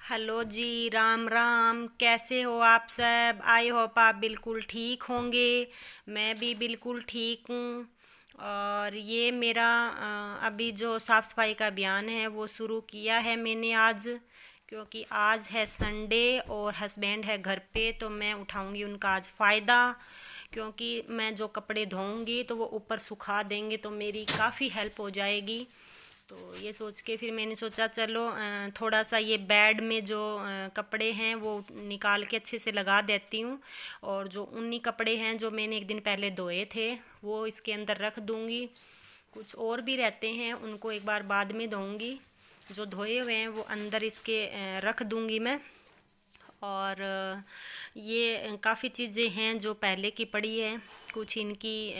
Hello जी, राम राम। कैसे हो आप सब? आई होप आप बिल्कुल ठीक होंगे। मैं भी बिल्कुल ठीक हूँ। और ये मेरा अभी जो साफ़ सफाई का अभियान है वो शुरू किया है मैंने आज, क्योंकि आज है संडे और हस्बैंड है घर पे, तो मैं उठाऊंगी उनका आज फ़ायदा। क्योंकि मैं जो कपड़े धोऊंगी तो वो ऊपर सुखा देंगे तो मेरी काफ़ी हेल्प हो जाएगी। तो ये सोच के फिर मैंने सोचा चलो थोड़ा सा ये बेड में जो कपड़े हैं वो निकाल के अच्छे से लगा देती हूँ। और जो ऊनी कपड़े हैं जो मैंने एक दिन पहले धोए थे वो इसके अंदर रख दूँगी। कुछ और भी रहते हैं, उनको एक बार बाद में धोऊंगी। जो धोए हुए हैं वो अंदर इसके रख दूँगी मैं। और ये काफ़ी चीज़ें हैं जो पहले की पड़ी है। कुछ इनकी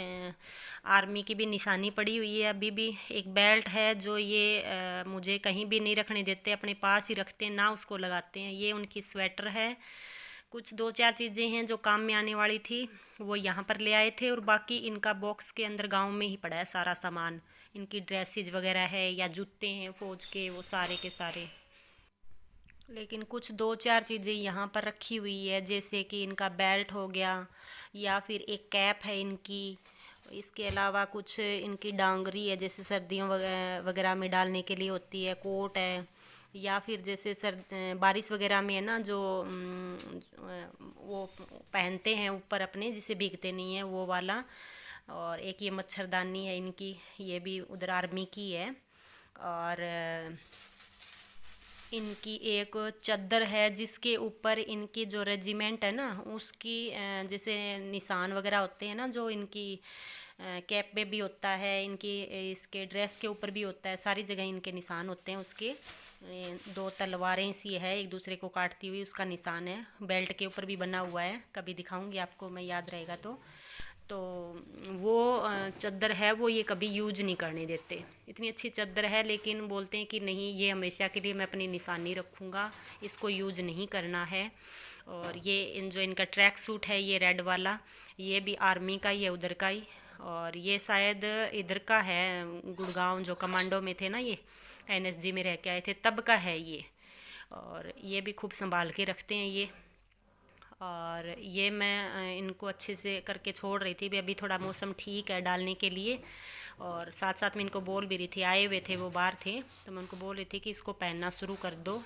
आर्मी की भी निशानी पड़ी हुई है अभी भी। एक बेल्ट है जो ये मुझे कहीं भी नहीं रखने देते, अपने पास ही रखते हैं, ना उसको लगाते हैं। ये उनकी स्वेटर है। कुछ दो चार चीज़ें हैं जो काम में आने वाली थी वो यहाँ पर ले आए थे, और बाकी इनका बॉक्स के अंदर गांव में ही पड़ा है सारा सामान। इनकी ड्रेसेस वगैरह है या जूते हैं फ़ौज के, वो सारे के सारे। लेकिन कुछ दो चार चीज़ें यहाँ पर रखी हुई है, जैसे कि इनका बेल्ट हो गया, या फिर एक कैप है इनकी। इसके अलावा कुछ इनकी डांगरी है, जैसे सर्दियों वगैरह में डालने के लिए होती है। कोट है, या फिर जैसे बारिश वगैरह में है ना जो वो पहनते हैं ऊपर अपने, जिसे भीगते नहीं है वो वाला। और एक ये मच्छरदानी है इनकी, ये भी उधर आर्मी की है। और इनकी एक चद्दर है जिसके ऊपर इनकी जो रेजिमेंट है ना उसकी जैसे निशान वगैरह होते हैं ना, जो इनकी कैप पे भी होता है, इनकी इसके ड्रेस के ऊपर भी होता है, सारी जगह इनके निशान होते हैं उसके। दो तलवारें सी है एक दूसरे को काटती हुई, उसका निशान है। बेल्ट के ऊपर भी बना हुआ है, कभी दिखाऊंगी आपको मैं, याद रहेगा तो वो चद्दर है वो ये कभी यूज नहीं करने देते। इतनी अच्छी चद्दर है, लेकिन बोलते हैं कि नहीं, ये हमेशा के लिए मैं अपनी निशानी रखूँगा, इसको यूज नहीं करना है। और ये जो इनका ट्रैक सूट है ये रेड वाला, ये भी आर्मी का ही है, उधर का ही। और ये शायद इधर का है, गुड़गांव जो कमांडो में थे ना, ये एनएसजी में रह के आए थे तब का है ये। और ये भी खूब संभाल के रखते हैं ये। और ये मैं इनको अच्छे से करके छोड़ रही थी भी, अभी थोड़ा मौसम ठीक है डालने के लिए। और साथ साथ में इनको बोल भी रही थी, आए हुए थे वो बाहर थे, तो मैं उनको बोल रही थी कि इसको पहनना शुरू कर दो।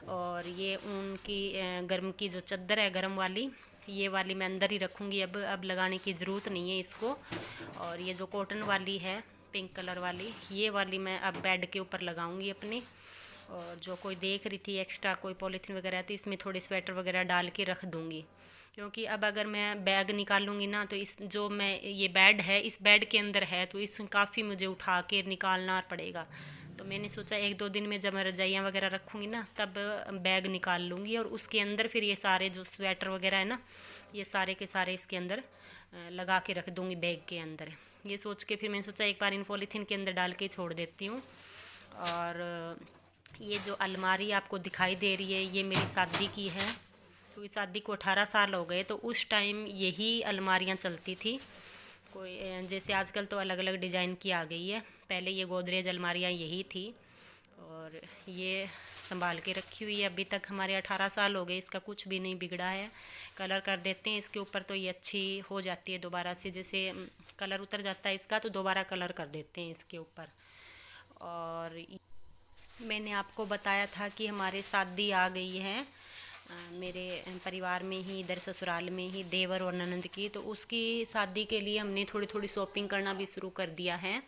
और ये ऊन की गर्म की जो चद्दर है गर्म वाली, ये वाली मैं अंदर ही रखूँगी, अब लगाने की ज़रूरत नहीं है इसको। और ये जो कॉटन वाली है पिंक कलर वाली, ये वाली मैं अब बेड के ऊपर लगाऊंगी अपने। और जो कोई देख रही थी एक्स्ट्रा कोई पॉलीथीन वगैरह है तो इसमें थोड़े स्वेटर वगैरह डाल के रख दूँगी। क्योंकि अब अगर मैं बैग निकालूंगी ना तो इस जो मैं ये बेड है इस बेड के अंदर है, तो इस काफ़ी मुझे उठा के निकालना पड़ेगा। तो मैंने सोचा एक दो दिन में जब मैं रजाइयाँ वगैरह रखूँगी ना तब बैग निकाल लूँगी, और उसके अंदर फिर ये सारे जो स्वेटर वगैरह है ना ये सारे के सारे इसके अंदर लगा के रख दूँगी बैग के अंदर। ये सोच के फिर मैंने सोचा एक बार इन पॉलीथीन के अंदर डाल के छोड़ देती हूँ। और ये जो अलमारी आपको दिखाई दे रही है ये मेरी शादी की है, क्योंकि शादी को 18 साल हो गए, तो उस टाइम यही अलमारियाँ चलती थी। कोई जैसे आजकल तो अलग अलग डिज़ाइन की आ गई है, पहले ये गोदरेज अलमारियाँ यही थी। और ये संभाल के रखी हुई है अभी तक, हमारे 18 साल हो गए, इसका कुछ भी नहीं बिगड़ा है। कलर कर देते हैं इसके ऊपर तो ये अच्छी हो जाती है दोबारा से, जैसे कलर उतर जाता है इसका तो दोबारा कलर कर देते हैं इसके ऊपर। और मैंने आपको बताया था कि हमारे शादी आ गई है मेरे परिवार में ही, इधर ससुराल में ही, देवर और ननंद की। तो उसकी शादी के लिए हमने थोड़ी थोड़ी शॉपिंग करना भी शुरू कर दिया है।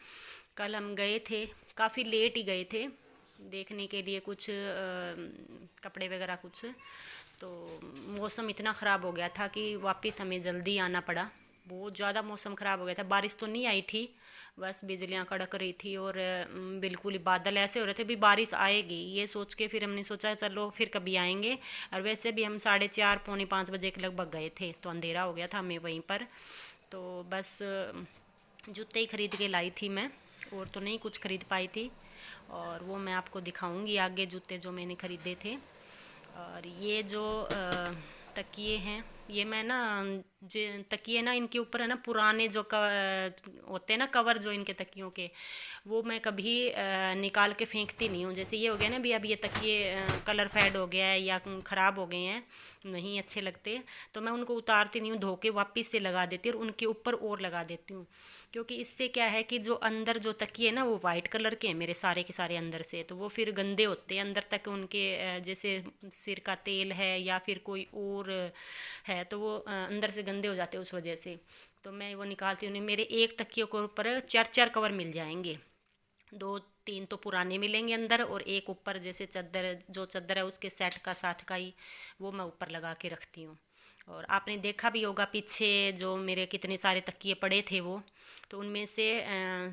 कल हम गए थे, काफ़ी लेट ही गए थे देखने के लिए कुछ कपड़े वगैरह कुछ। तो मौसम इतना ख़राब हो गया था कि वापस हमें जल्दी आना पड़ा। बहुत ज़्यादा मौसम ख़राब हो गया था, बारिश तो नहीं आई थी, बस बिजलियाँ कड़क रही थी और बिल्कुल ही बादल ऐसे हो रहे थे भी बारिश आएगी। ये सोच के फिर हमने सोचा चलो फिर कभी आएंगे। और वैसे भी हम 4:30 पौने 5 बजे के लगभग गए थे, तो अंधेरा हो गया था हमें वहीं पर। तो बस जूते ही ख़रीद के लाई थी मैं, और तो नहीं कुछ ख़रीद पाई थी। और वो मैं आपको दिखाऊंगी आगे जूते जो मैंने ख़रीदे थे। और ये जो तकिए हैं ये मैं ना जो तकिए ना इनके ऊपर है ना पुराने जो होते हैं ना कवर जो इनके तकियों के, वो मैं कभी निकाल के फेंकती नहीं हूँ। जैसे ये हो गया ना भी, अब ये तकिए कलर फेड हो गया है या ख़राब हो गए हैं, नहीं अच्छे लगते, तो मैं उनको उतारती नहीं हूँ, धो के वापस से लगा देती हूँ और उनके ऊपर और लगा देती हूँ। क्योंकि इससे क्या है कि जो अंदर जो तकिए ना वो वाइट कलर के हैं मेरे सारे के सारे अंदर से, तो वो फिर गंदे होते हैं अंदर तक उनके, जैसे सिर का तेल है या फिर कोई और है, तो वो अंदर से गंदे हो जाते हैं उस वजह से। तो मैं वो निकालती हूँ नहीं। मेरे एक तकिए के ऊपर चार चार कवर मिल जाएंगे, दो तीन तो पुराने मिलेंगे अंदर और एक ऊपर, जैसे चादर जो चादर है उसके सेट का साथ का ही, वो मैं ऊपर लगा के रखती हूँ। और आपने देखा भी होगा पीछे जो मेरे कितने सारे तकिए पड़े थे वो, तो उनमें से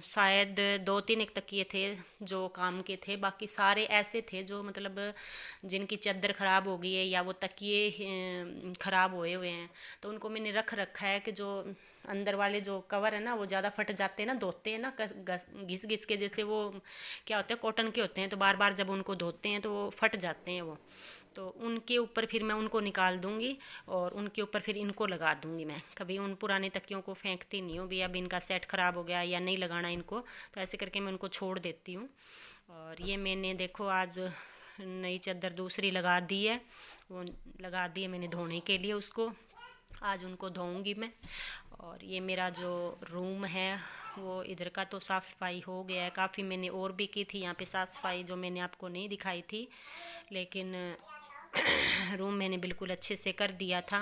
शायद दो तीन एक तकिए थे जो काम के थे, बाकी सारे ऐसे थे जो मतलब जिनकी चादर ख़राब हो गई है या वो तकिए ख़राब हुए हुए हैं, तो उनको मैंने रख रखा है कि जो अंदर वाले जो कवर है ना वो ज़्यादा फट जाते हैं ना, धोते हैं ना घिस घिस के, जैसे वो क्या होते हैं कॉटन के होते हैं, तो बार बार जब उनको धोते हैं तो वो फट जाते हैं वो, तो उनके ऊपर फिर मैं उनको निकाल दूंगी और उनके ऊपर फिर इनको लगा दूंगी। मैं कभी उन पुराने तकियों को फेंकती नहीं हूँ भी अब इनका सेट ख़राब हो गया या नहीं लगाना इनको, तो ऐसे करके मैं उनको छोड़ देती हूँ। और ये मैंने देखो आज नई चादर दूसरी लगा दी है, वो लगा दी है मैंने धोने के लिए उसको, आज उनको धोऊंगी मैं। और ये मेरा जो रूम है वो इधर का तो साफ़ सफाई हो गया है काफ़ी, मैंने और भी की थी यहाँ पे साफ़ सफाई जो मैंने आपको नहीं दिखाई थी, लेकिन रूम मैंने बिल्कुल अच्छे से कर दिया था।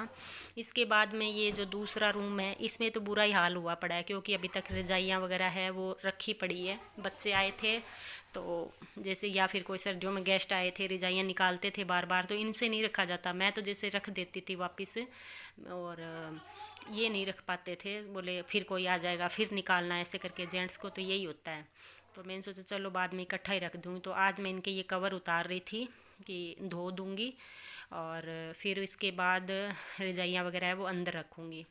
इसके बाद में ये जो दूसरा रूम है इसमें तो बुरा ही हाल हुआ पड़ा है, क्योंकि अभी तक रजाइयाँ वगैरह है वो रखी पड़ी है। बच्चे आए थे तो जैसे, या फिर कोई सर्दियों में गेस्ट आए थे, रजाइयाँ निकालते थे बार बार, तो इनसे नहीं रखा जाता, मैं तो जैसे रख देती थी वापस, और ये नहीं रख पाते थे, बोले फिर कोई आ जाएगा फिर निकालना, ऐसे करके जेंट्स को तो यही होता है। तो मैंने सोचा चलो बाद में इकट्ठा ही रख दूँ, तो आज मैं इनके ये कवर उतार रही थी कि धो दूँगी और फिर इसके बाद रजाइयाँ वगैरह है वो अंदर रखूँगी,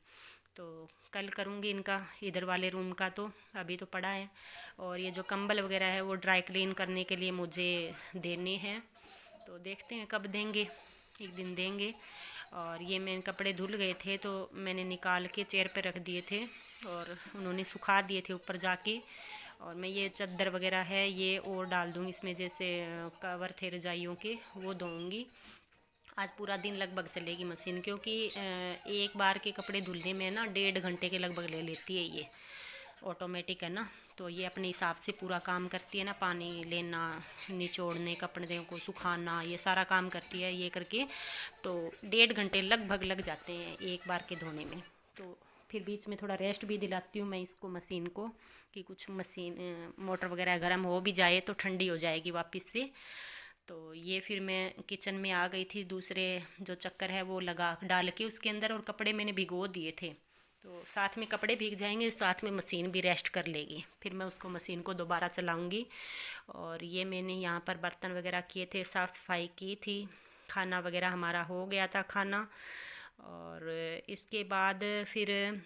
तो कल करूँगी इनका इधर वाले रूम का, तो अभी तो पड़ा है। और ये जो कंबल वगैरह है वो ड्राई क्लीन करने के लिए मुझे देने हैं, तो देखते हैं कब देंगे, एक दिन देंगे। और ये मेरे कपड़े धुल गए थे तो मैंने निकाल के चेयर पे रख दिए थे और उन्होंने सुखा दिए थे ऊपर जाके। और मैं ये चादर वगैरह है ये और डाल दूँगी इसमें, जैसे कवर थे रजाइयों के वो धोऊँगी। आज पूरा दिन लगभग चलेगी मशीन, क्योंकि एक बार के कपड़े धुलने में ना 1.5 घंटे के लगभग ले लेती है, ये ऑटोमेटिक है ना, तो ये अपने हिसाब से पूरा काम करती है ना, पानी लेना, निचोड़ने, कपड़े को सुखाना, ये सारा काम करती है ये करके, तो 1.5 घंटे लगभग लग जाते हैं एक बार के धोने में। तो फिर बीच में थोड़ा रेस्ट भी दिलाती हूँ मैं इसको, मशीन को, कि कुछ मशीन मोटर वगैरह गर्म हो भी जाए तो ठंडी हो जाएगी वापस से। तो ये फिर मैं किचन में आ गई थी, दूसरे जो चक्कर है वो लगा डाल के उसके अंदर, और कपड़े मैंने भिगो दिए थे, तो साथ में कपड़े भीग जाएंगे, साथ में मशीन भी रेस्ट कर लेगी, फिर मैं उसको मशीन को दोबारा चलाऊंगी। और ये मैंने यहाँ पर बर्तन वगैरह किए थे, साफ़ सफाई की थी, खाना वगैरह हमारा हो गया था खाना। और इसके बाद फिर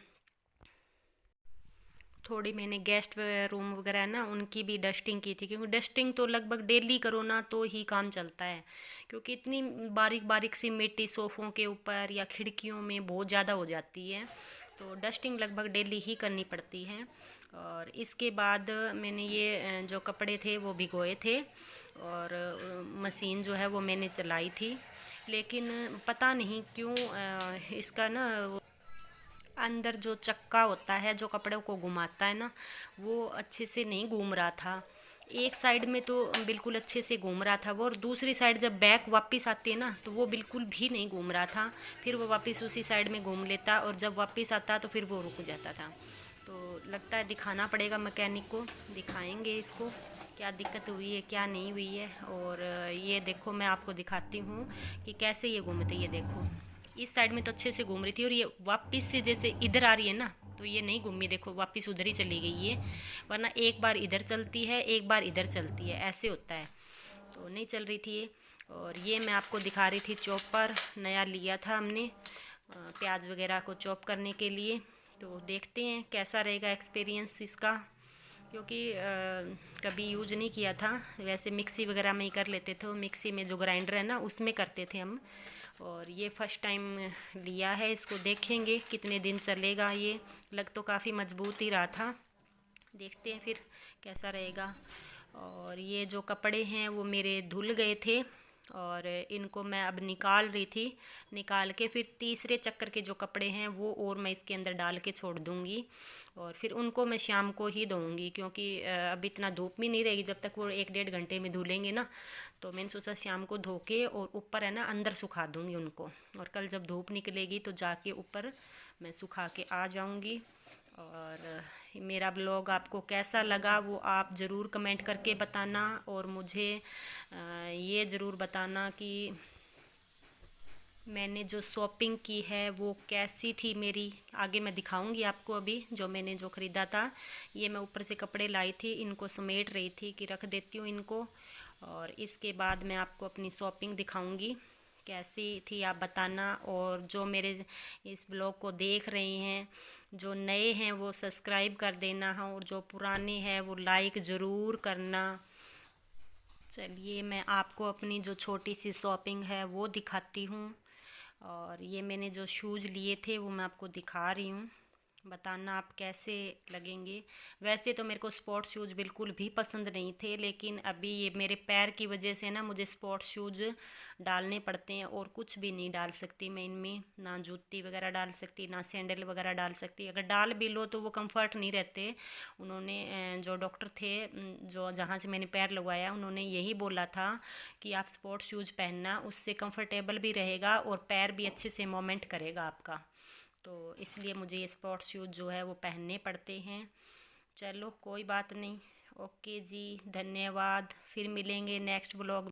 थोड़ी मैंने गेस्ट रूम वगैरह है ना उनकी भी डस्टिंग की थी, क्योंकि डस्टिंग तो लगभग डेली करो ना तो ही काम चलता है, क्योंकि इतनी बारीक बारीक सी मिट्टी सोफ़ों के ऊपर या खिड़कियों में बहुत ज़्यादा हो जाती है, तो डस्टिंग लगभग डेली ही करनी पड़ती है। और इसके बाद मैंने ये जो कपड़े थे वो भिगोए थे और मशीन जो है वो मैंने चलाई थी, लेकिन पता नहीं क्यों इसका ना अंदर जो चक्का होता है जो कपड़ों को घुमाता है ना, वो अच्छे से नहीं घूम रहा था। एक साइड में तो बिल्कुल अच्छे से घूम रहा था वो, और दूसरी साइड जब बैक वापस आती है ना तो वो बिल्कुल भी नहीं घूम रहा था, फिर वो वापस उसी साइड में घूम लेता और जब वापस आता तो फिर वो रुक जाता था। तो लगता है दिखाना पड़ेगा मैकेनिक को, दिखाएंगे इसको क्या दिक्कत हुई है क्या नहीं हुई है। और ये देखो मैं आपको दिखाती हूँ कि कैसे ये घूमते, ये देखो इस साइड में तो अच्छे से घूम रही थी और ये वापस से जैसे इधर आ रही है ना तो ये नहीं घूमी, देखो वापस उधर ही चली गई ये, वरना एक बार इधर चलती है एक बार इधर चलती है, ऐसे होता है, तो नहीं चल रही थी ये। और ये मैं आपको दिखा रही थी चॉपर नया लिया था हमने प्याज वगैरह को चॉप करने के लिए, तो देखते हैं कैसा रहेगा एक्सपीरियंस इसका, क्योंकि कभी यूज नहीं किया था, वैसे मिक्सी वगैरह में ही कर लेते थे, मिक्सी में जो ग्राइंडर है ना उसमें करते थे हम, और ये फर्स्ट टाइम लिया है, इसको देखेंगे कितने दिन चलेगा। ये लग तो काफ़ी मजबूत ही रहा था, देखते हैं फिर कैसा रहेगा। और ये जो कपड़े हैं वो मेरे धुल गए थे और इनको मैं अब निकाल रही थी। निकाल के फिर तीसरे चक्कर के जो कपड़े हैं वो और मैं इसके अंदर डाल के छोड़ दूँगी और फिर उनको मैं शाम को ही धोऊँगी, क्योंकि अब इतना धूप भी नहीं रहेगी जब तक वो 1-1.5 घंटे में धुलेंगे ना। तो मैंने सोचा शाम को धो के और ऊपर है ना अंदर सुखा दूँगी उनको, और कल जब धूप निकलेगी तो जाके ऊपर मैं सुखा के आ जाऊँगी। और मेरा ब्लॉग आपको कैसा लगा वो आप ज़रूर कमेंट करके बताना, और मुझे ये ज़रूर बताना कि मैंने जो शॉपिंग की है वो कैसी थी मेरी। आगे मैं दिखाऊंगी आपको। अभी जो ख़रीदा था, ये मैं ऊपर से कपड़े लाई थी, इनको समेट रही थी कि रख देती हूँ इनको, और इसके बाद मैं आपको अपनी शॉपिंग दिखाऊंगी कैसी थी, आप बताना। और जो मेरे इस ब्लॉग को देख रहे हैं, जो नए हैं वो सब्सक्राइब कर देना है, और जो पुराने हैं वो लाइक ज़रूर करना। चलिए मैं आपको अपनी जो छोटी सी शॉपिंग है वो दिखाती हूँ। और ये मैंने जो शूज़ लिए थे वो मैं आपको दिखा रही हूँ, बताना आप कैसे लगेंगे। वैसे तो मेरे को स्पोर्ट्स शूज़ बिल्कुल भी पसंद नहीं थे, लेकिन अभी ये मेरे पैर की वजह से ना मुझे स्पोर्ट्स शूज़ डालने पड़ते हैं, और कुछ भी नहीं डाल सकती मैं इनमें, ना जूती वगैरह डाल सकती, ना सैंडल वगैरह डाल सकती। अगर डाल भी लो तो वो कंफर्ट नहीं रहते। उन्होंने जो डॉक्टर थे, जो जहाँ से मैंने पैर लगवाया, उन्होंने यही बोला था कि आप स्पोर्ट्स शूज़ पहनना, उससे कंफर्टेबल भी रहेगा और पैर भी अच्छे से मूवमेंट करेगा आपका। तो इसलिए मुझे ये स्पोर्ट्स शूज़ जो है वो पहनने पड़ते हैं। चलो कोई बात नहीं, ओके जी, धन्यवाद। फिर मिलेंगे नेक्स्ट ब्लॉग।